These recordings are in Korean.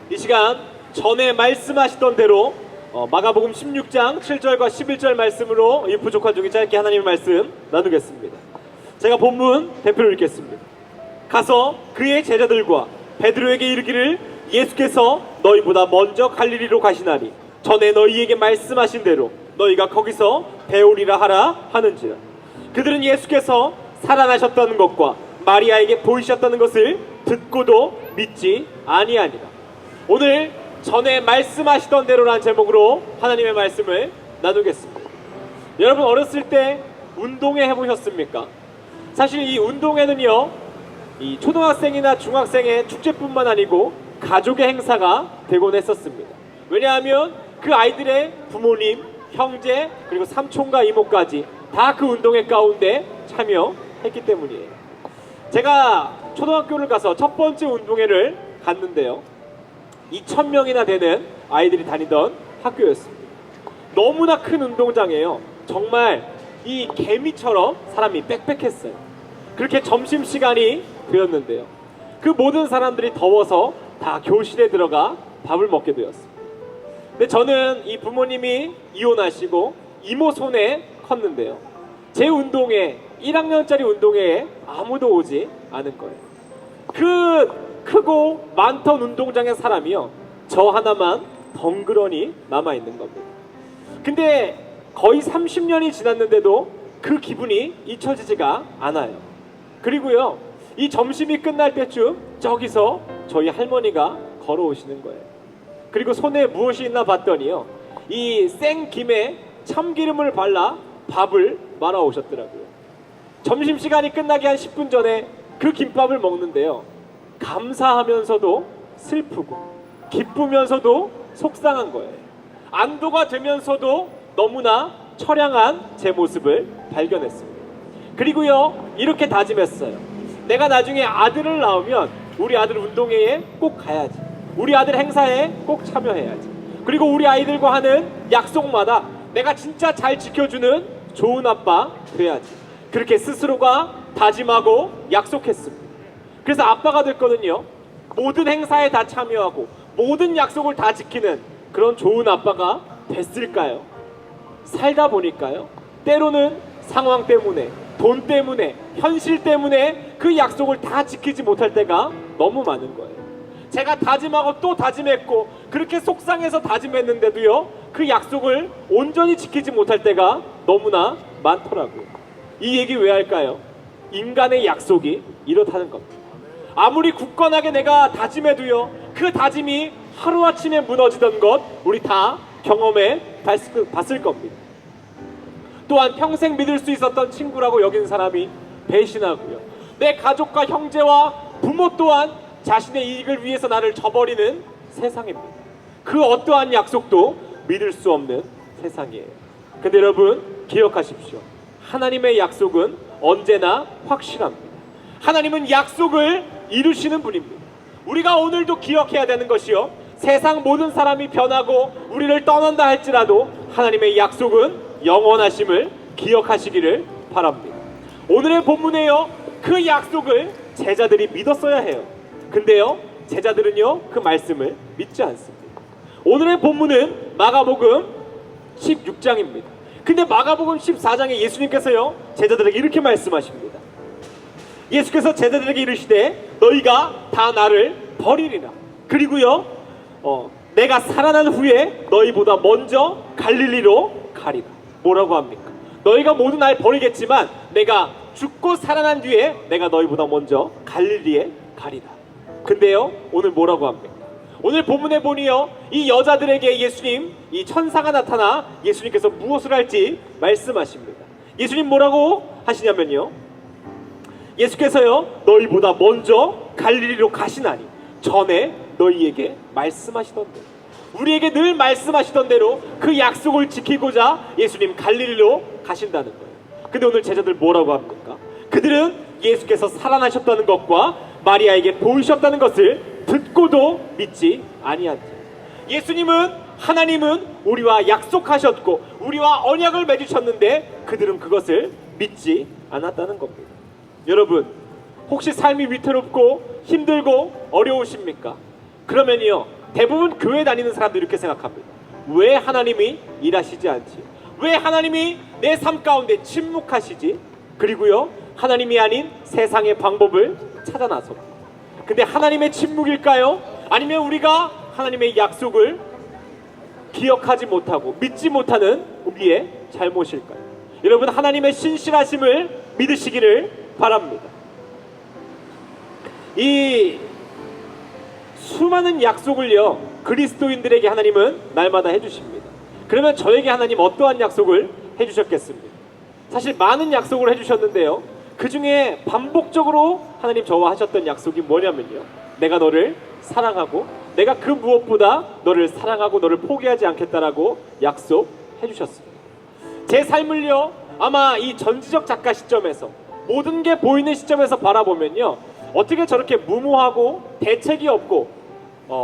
이 시간 전에 말씀하시던 대로 마가복음 16장 7절과 11절 말씀으로 이 부족한 중에 짧게 하나님의 말씀 나누겠습니다. 제가 본문 대표로 읽겠습니다. 가서 그의 제자들과 베드로에게 이르기를 예수께서 너희보다 먼저 갈릴리로 가시나니 전에 너희에게 말씀하신 대로 너희가 거기서 배우리라 하라 하는지라. 그들은 예수께서 살아나셨다는 것과 마리아에게 보이셨다는 것을 듣고도 믿지 아니하니라. 오늘 전에 말씀하시던 대로라는 제목으로 하나님의 말씀을 나누겠습니다. 여러분, 어렸을 때 운동회 해보셨습니까? 사실 이 운동회는요, 이 초등학생이나 중학생의 축제뿐만 아니고 가족의 행사가 되곤 했었습니다. 왜냐하면 그 아이들의 부모님, 형제, 그리고 삼촌과 이모까지 다 그 운동회 가운데 참여했기 때문이에요. 제가 초등학교를 가서 첫 번째 운동회를 갔는데요, 2,000명이나 되는 아이들이 다니던 학교였습니다. 너무나 큰 운동장이에요. 정말 이 개미처럼 사람이 빽빽했어요. 그렇게 점심시간이 되었는데요, 그 모든 사람들이 더워서 다 교실에 들어가 밥을 먹게 되었습니다. 근데 저는 이 부모님이 이혼하시고 이모 손에 컸는데요, 제 운동회, 1학년짜리 운동회에 아무도 오지 않은 거예요. 그 크고 많던 운동장의 사람이요, 저 하나만 덩그러니 남아있는 겁니다. 근데 거의 30년이 지났는데도 그 기분이 잊혀지지가 않아요. 그리고요, 이 점심이 끝날 때쯤 저기서 저희 할머니가 걸어오시는 거예요. 그리고 손에 무엇이 있나 봤더니요, 이 생김에 참기름을 발라 밥을 말아 오셨더라고요. 점심시간이 끝나기 한 10분 전에 그 김밥을 먹는데요, 감사하면서도 슬프고 기쁘면서도 속상한 거예요. 안도가 되면서도 너무나 처량한 제 모습을 발견했습니다. 그리고요, 이렇게 다짐했어요. 내가 나중에 아들을 낳으면 우리 아들 운동회에 꼭 가야지, 우리 아들 행사에 꼭 참여해야지, 그리고 우리 아이들과 하는 약속마다 내가 진짜 잘 지켜주는 좋은 아빠 돼야지, 그렇게 스스로가 다짐하고 약속했습니다. 그래서 아빠가 됐거든요. 모든 행사에 다 참여하고 모든 약속을 다 지키는 그런 좋은 아빠가 됐을까요? 살다 보니까요, 때로는 상황 때문에, 돈 때문에, 현실 때문에 그 약속을 다 지키지 못할 때가 너무 많은 거예요. 제가 다짐하고 또 다짐했고 그렇게 속상해서 다짐했는데도요, 그 약속을 온전히 지키지 못할 때가 너무나 많더라고요. 이 얘기 왜 할까요? 인간의 약속이 이렇다는 겁니다. 아무리 굳건하게 내가 다짐해도요, 그 다짐이 하루아침에 무너지던 것 우리 다 경험해 봤을 겁니다. 또한 평생 믿을 수 있었던 친구라고 여긴 사람이 배신하고요, 내 가족과 형제와 부모 또한 자신의 이익을 위해서 나를 저버리는 세상입니다. 그 어떠한 약속도 믿을 수 없는 세상이에요. 근데 여러분, 기억하십시오. 하나님의 약속은 언제나 확실합니다. 하나님은 약속을 이루시는 분입니다. 우리가 오늘도 기억해야 되는 것이요, 세상 모든 사람이 변하고 우리를 떠난다 할지라도 하나님의 약속은 영원하심을 기억하시기를 바랍니다. 오늘의 본문에요, 그 약속을 제자들이 믿었어야 해요. 근데요, 제자들은요, 그 말씀을 믿지 않습니다. 오늘의 본문은 마가복음 16장입니다. 근데 마가복음 14장에 예수님께서요, 제자들에게 이렇게 말씀하십니다. 예수께서 제자들에게 이르시되 너희가 다 나를 버리리라. 그리고요, 내가 살아난 후에 너희보다 먼저 갈릴리로 가리라. 뭐라고 합니까? 너희가 모두 날 버리겠지만 내가 죽고 살아난 뒤에 내가 너희보다 먼저 갈릴리에 가리라. 근데요, 오늘 뭐라고 합니까? 오늘 본문에 보니요, 이 여자들에게 예수님, 이 천사가 나타나 예수님께서 무엇을 할지 말씀하십니다. 예수님 뭐라고 하시냐면요, 예수께서요, 너희보다 먼저 갈릴리로 가시나니 전에 너희에게 말씀하시던데, 우리에게 늘 말씀하시던 대로 그 약속을 지키고자 예수님 갈릴리로 가신다는 거예요. 근데 오늘 제자들 뭐라고 합니까? 그들은 예수께서 살아나셨다는 것과 마리아에게 보이셨다는 것을 듣고도 믿지 아니한지. 예수님은, 하나님은 우리와 약속하셨고 우리와 언약을 맺으셨는데 그들은 그것을 믿지 않았다는 겁니다. 여러분, 혹시 삶이 위태롭고 힘들고 어려우십니까? 그러면요, 대부분 교회 다니는 사람들이 이렇게 생각합니다. 왜 하나님이 일하시지 않지? 왜 하나님이 내 삶 가운데 침묵하시지? 그리고요, 하나님이 아닌 세상의 방법을 찾아 나섭니다. 근데 하나님의 침묵일까요? 아니면 우리가 하나님의 약속을 기억하지 못하고 믿지 못하는 우리의 잘못일까요? 여러분, 하나님의 신실하심을 믿으시기를 바랍니다. 이 수많은 약속을요, 그리스도인들에게 하나님은 날마다 해주십니다. 그러면 저에게 하나님 어떠한 약속을 해주셨겠습니까? 사실 많은 약속을 해주셨는데요, 그 중에 반복적으로 하나님 저와 하셨던 약속이 뭐냐면요, 내가 너를 사랑하고 내가 그 무엇보다 너를 사랑하고 너를 포기하지 않겠다라고 약속해 주셨습니다. 제 삶을요, 아마 이 전지적 작가 시점에서 모든 게 보이는 시점에서 바라보면요, 어떻게 저렇게 무모하고 대책이 없고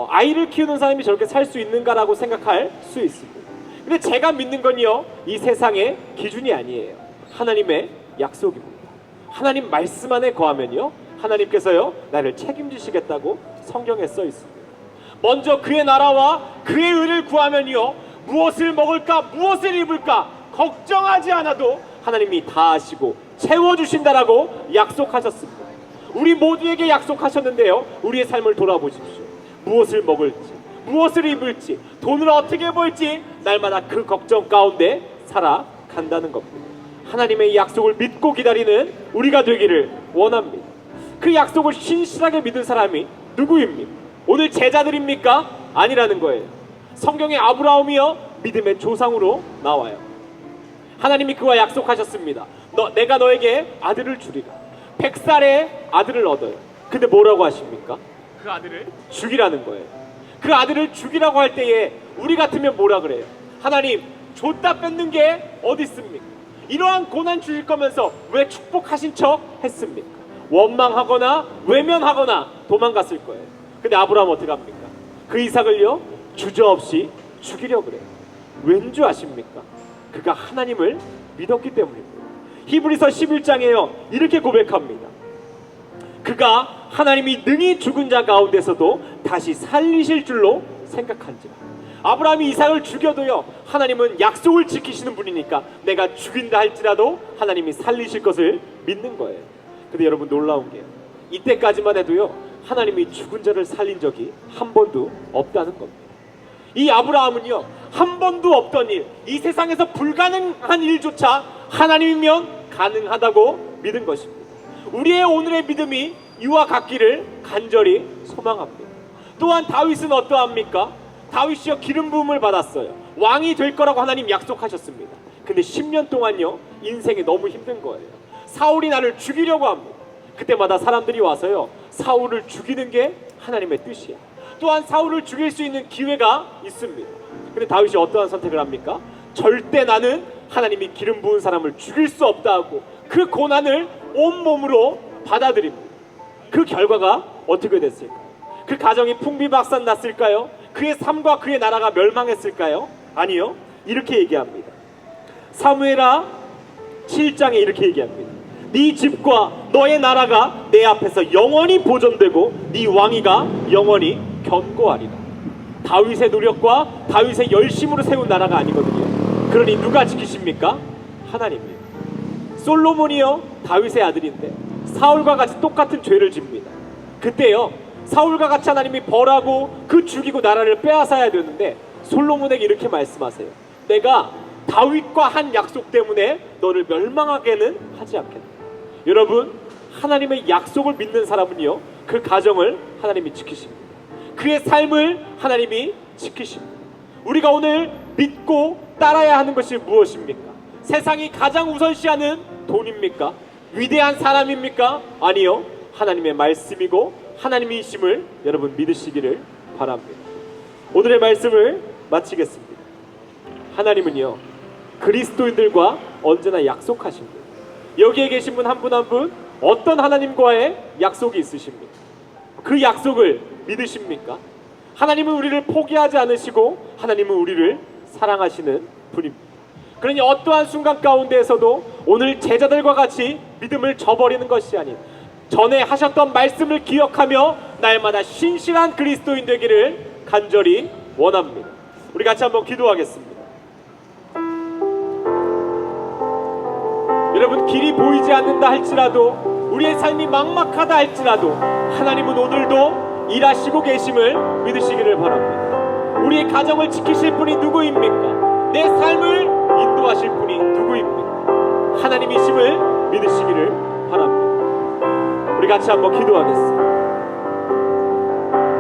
아이를 키우는 사람이 저렇게 살 수 있는가라고 생각할 수 있습니다. 근데 제가 믿는 건요, 이 세상의 기준이 아니에요. 하나님의 약속입니다. 하나님 말씀 안에 거하면요, 하나님께서요 나를 책임지시겠다고 성경에 써 있습니다. 먼저 그의 나라와 그의 의를 구하면요, 무엇을 먹을까 무엇을 입을까 걱정하지 않아도 하나님이 다 하시고 채워주신다라고 약속하셨습니다. 우리 모두에게 약속하셨는데요, 우리의 삶을 돌아보십시오. 무엇을 먹을지 무엇을 입을지 돈을 어떻게 벌지 날마다 그 걱정 가운데 살아간다는 겁니다. 하나님의 약속을 믿고 기다리는 우리가 되기를 원합니다. 그 약속을 신실하게 믿은 사람이 누구입니까? 오늘 제자들입니까? 아니라는 거예요. 성경에 아브라함이요 믿음의 조상으로 나와요. 하나님이 그와 약속하셨습니다. 내가 너에게 아들을 주리라. 100살에 아들을 얻어요. 근데 뭐라고 하십니까? 그 아들을 죽이라는 거예요. 그 아들을 죽이라고 할 때에 우리 같으면 뭐라 그래요? 하나님, 줬다 뺏는 게 어디 있습니까? 이러한 고난 주실 거면서 왜 축복하신 척 했습니까? 원망하거나 외면하거나 도망갔을 거예요. 근데 아브라함 어떻게 합니까? 그 이삭을요 주저없이 죽이려고 그래요. 왠 줄 아십니까? 그가 하나님을 믿었기 때문입니다. 히브리서 11장에요 이렇게 고백합니다. 그가 하나님이 능히 죽은 자 가운데서도 다시 살리실 줄로 생각한지라. 아브라함이 이삭을 죽여도요 하나님은 약속을 지키시는 분이니까 내가 죽인다 할지라도 하나님이 살리실 것을 믿는 거예요. 근데 여러분 놀라운 게요, 이때까지만 해도요 하나님이 죽은 자를 살린 적이 한 번도 없다는 겁니다. 이 아브라함은요 한 번도 없던 일, 이 세상에서 불가능한 일조차 하나님이면 가능하다고 믿은 것입니다. 우리의 오늘의 믿음이 이와 같기를 간절히 소망합니다. 또한 다윗은 어떠합니까? 다윗이요 기름 부음을 받았어요. 왕이 될 거라고 하나님 약속하셨습니다. 근데 10년 동안요 인생이 너무 힘든 거예요. 사울이 나를 죽이려고 합니다. 그때마다 사람들이 와서요 사울을 죽이는 게 하나님의 뜻이야. 또한 사울을 죽일 수 있는 기회가 있습니다. 근데 다윗이 어떠한 선택을 합니까? 절대 나는 하나님이 기름 부은 사람을 죽일 수 없다 하고 그 고난을 온몸으로 받아들입니다. 그 결과가 어떻게 됐을까요? 그 가정이 풍비박산 났을까요? 그의 삶과 그의 나라가 멸망했을까요? 아니요. 이렇게 얘기합니다. 사무엘하 7장에 이렇게 얘기합니다. 네 집과 너의 나라가 내 앞에서 영원히 보존되고 네 왕위가 영원히 견고하리라. 다윗의 노력과 다윗의 열심으로 세운 나라가 아니거든요. 그러니 누가 지키십니까? 하나님이에요. 솔로몬이요 다윗의 아들인데 사울과 같이 똑같은 죄를 집니다. 그때요 사울과 같이 하나님이 벌하고 그 죽이고 나라를 빼앗아야 되는데 솔로몬에게 이렇게 말씀하세요. 내가 다윗과 한 약속 때문에 너를 멸망하게는 하지 않겠다. 여러분, 하나님의 약속을 믿는 사람은요 그 가정을 하나님이 지키십니다. 그의 삶을 하나님이 지키십니다. 우리가 오늘 믿고 따라야 하는 것이 무엇입니까? 세상이 가장 우선시하는 돈입니까? 위대한 사람입니까? 아니요, 하나님의 말씀이고 하나님이심을 여러분 믿으시기를 바랍니다. 오늘의 말씀을 마치겠습니다. 하나님은요 그리스도인들과 언제나 약속하십니다. 여기에 계신 분 한 분 한 분 어떤 하나님과의 약속이 있으십니까? 그 약속을 믿으십니까? 하나님은 우리를 포기하지 않으시고 하나님은 우리를 사랑하시는 분입니다. 그러니 어떠한 순간 가운데에서도 오늘 제자들과 같이 믿음을 저버리는 것이 아닌 전에 하셨던 말씀을 기억하며 날마다 신실한 그리스도인 되기를 간절히 원합니다. 우리 같이 한번 기도하겠습니다. 여러분, 길이 보이지 않는다 할지라도, 우리의 삶이 막막하다 할지라도 하나님은 오늘도 일하시고 계심을 믿으시기를 바랍니다. 우리의 가정을 지키실 분이 누구입니까? 내 삶을 인도하실 분이 누구입니까? 하나님이심을 믿으시기를 바랍니다. 우리 같이 한번 기도하겠습니다.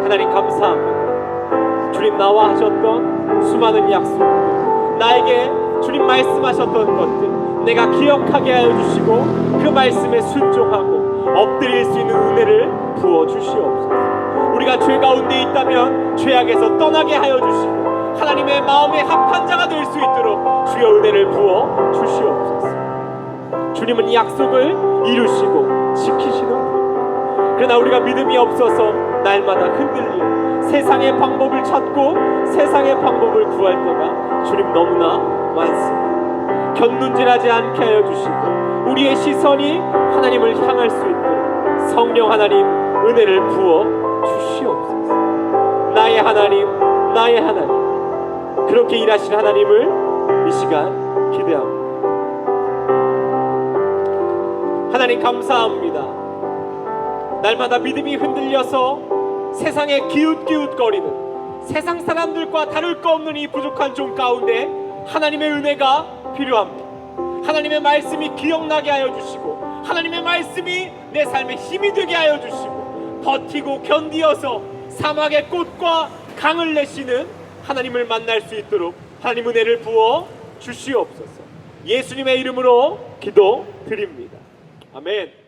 하나님 감사합니다. 주님 나와 하셨던 수많은 약속들, 나에게 주님 말씀하셨던 것들 내가 기억하게 하여 주시고 그 말씀에 순종하고 엎드릴 수 있는 은혜를 부어 주시옵소서. 우리가 죄 가운데 있다면 죄악에서 떠나게 하여 주시고 하나님의 마음에 합한 자가 될 수 있도록 주여 은혜를 부어 주시옵소서. 주님은 약속을 이루시고 지키시는 분. 그러나 우리가 믿음이 없어서 날마다 흔들려 세상의 방법을 찾고 세상의 방법을 구할 때가 주님 너무나 많습니다. 견눈질하지 않게 하여 주시고 우리의 시선이 하나님을 향할 수 있도록 성령 하나님 은혜를 부어 주시옵소서. 나의 하나님, 나의 하나님, 그렇게 일하실 하나님을 이 시간 기대합니다. 하나님 감사합니다. 날마다 믿음이 흔들려서 세상에 기웃기웃거리는 세상 사람들과 다를 거 없는 이 부족한 종 가운데 하나님의 은혜가 필요합니다. 하나님의 말씀이 기억나게 하여 주시고 하나님의 말씀이 내 삶에 힘이 되게 하여 주시고 버티고 견디어서 사막의 꽃과 강을 내시는 하나님을 만날 수 있도록 하나님 은혜를 부어 주시옵소서. 예수님의 이름으로 기도드립니다. 아멘.